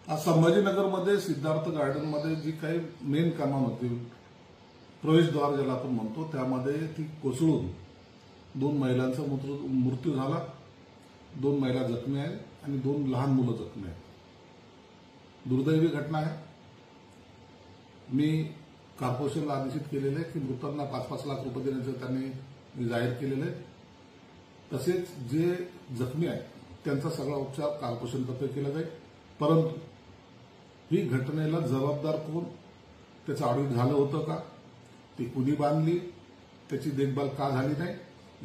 आज संभाजीनगरमध्ये सिद्धार्थ गार्डनमध्ये जी काही मेन कामं होती, प्रवेशद्वार ज्याला आपण म्हणतो, त्यामध्ये ती कोसळून 2 महिलांचा मृत्यू झाला, 2 महिला जखमी आहेत आणि 2 लहान मुलं जखमी आहेत. दुर्दैवी घटना आहे. मी कॉर्पोरेशनला आदेशित केलेले आहे की मृतांना 5-5 लाख रुपये देण्याचं त्यांनी जाहीर केलेलं आहे. तसेच जे जखमी आहेत त्यांचा सगळा उपचार कॉर्पोरेशनतर्फे केला जाईल. परंतु ही घटनेला जबाबदार कोण, त्याचं ऑडिट झालं होतं का, ती कुणी बांधली, त्याची देखभाल का झाली नाही,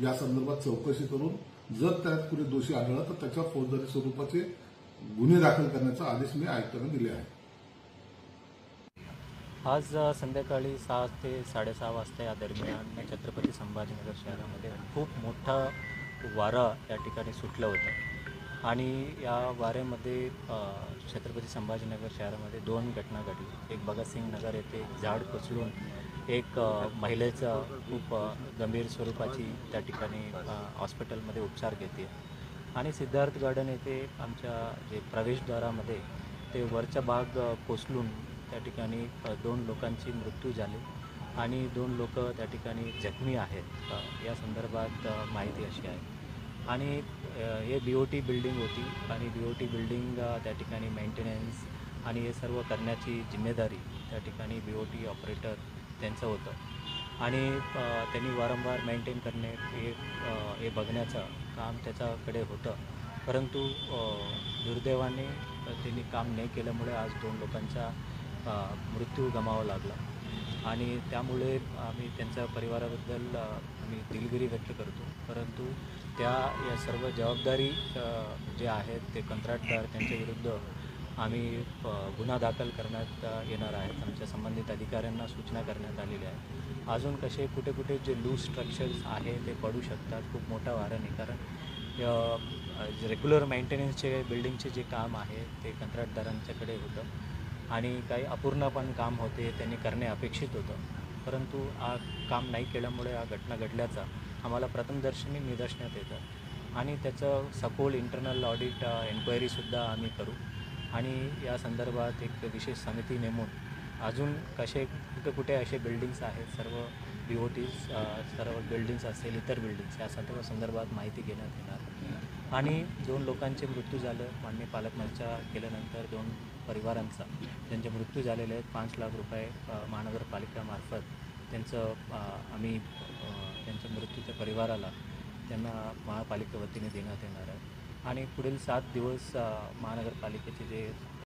या संदर्भात चौकशी करून जर त्यात कुणी दोषी आढळलं तर त्याच्यावर फौजदारी स्वरूपाचे गुन्हे दाखल करण्याचा आदेश मी आयुक्तांना दिले आहे. आज संध्याकाळी 6 ते 6:30 वाजता या दरम्यान छत्रपती संभाजीनगर शहरामध्ये खूप मोठा वारा या ठिकाणी सुटलं होतं आणि या वाऱ्यामध्ये छत्रपती संभाजीनगर शहरामध्ये 2 घटना घडली. एक भगतसिंग नगर येथे एक झाड कोसळून एक महिलेचा खूप गंभीर स्वरूपाची त्या ठिकाणी हॉस्पिटलमध्ये उपचार घेते आणि सिद्धार्थ गार्डन येथे आमच्या जे प्रवेशद्वारामध्ये ते वरचा भाग कोसळून त्या ठिकाणी 2 लोकांची मृत्यू झाली आणि 2 लोक त्या ठिकाणी जखमी आहेत. या संदर्भात माहिती अशी आहे. आणि हे BOT बिल्डिंग होती आणि BOT बिल्डिंग त्या ठिकाणी मेंटेनन्स आणि हे सर्व करण्याची जिम्मेदारी त्या ठिकाणी BOT ऑपरेटर त्यांचं होतं आणि त्यांनी वारंवार मेंटेन करणे हे बघण्याचं काम त्याच्याकडे होतं. परंतु दुर्दैवाने त्यांनी काम नाही केल्यामुळे आज 2 लोकांचा मृत्यू गमावा लागला आणि त्यामुळे आम्ही त्यांच्या परिवाराबद्दल आम्ही दिलगिरी व्यक्त करतो. परंतु या सर्व जबाबदारी जे आहेत ते कंत्राटदार त्यांच्या विरुद्ध आम्ही गुन्हा दाखल करण्यात येणार आहेत. आमच्या संबंधित अधिकाऱ्यांना सूचना करण्यात आलेल्या आहेत. अजून कुठे कुठे जे लूज स्ट्रक्चर्स आहे ते पडू शकतात खूप मोठा वाऱ्याने, कारण रेग्युलर मेंटेनन्सचे बिल्डिंगचे जे काम आहे ते कंत्राटदारांच्याकडे होतं आणि काही अपूर्ण पण काम होते त्यांनी करणे अपेक्षित होतं. परंतु काम नाही केल्यामुळे घटना घडल्याचा आम्हाला प्रथमदर्शनी निदर्शनात येतं आणि त्याचं सखोल इंटरनल ऑडिट एन्क्वायरीसुद्धा आम्ही करू आणि या संदर्भात एक विशेष समिती नेमून अजून कुठे असे बिल्डिंग्स आहेत, सर्व BOTs सर्व बिल्डिंग्स असेल, इतर बिल्डिंग्स या सर्व संदर्भात माहिती घेण्यात येणार आणि 2 लोकांचे मृत्यू झालं. माननीय पालकमंचा केल्यानंतर 2 परिवारांचा ज्यांचे मृत्यू झालेले आहेत 5 लाख रुपये महानगरपालिकामार्फत त्यांचं आम्ही त्यांच्या मृत्यूच्या परिवाराला त्यांना महापालिका वतीने देण्यात येणार आहे आणि पुढील 7 दिवस महानगरपालिकेचे जे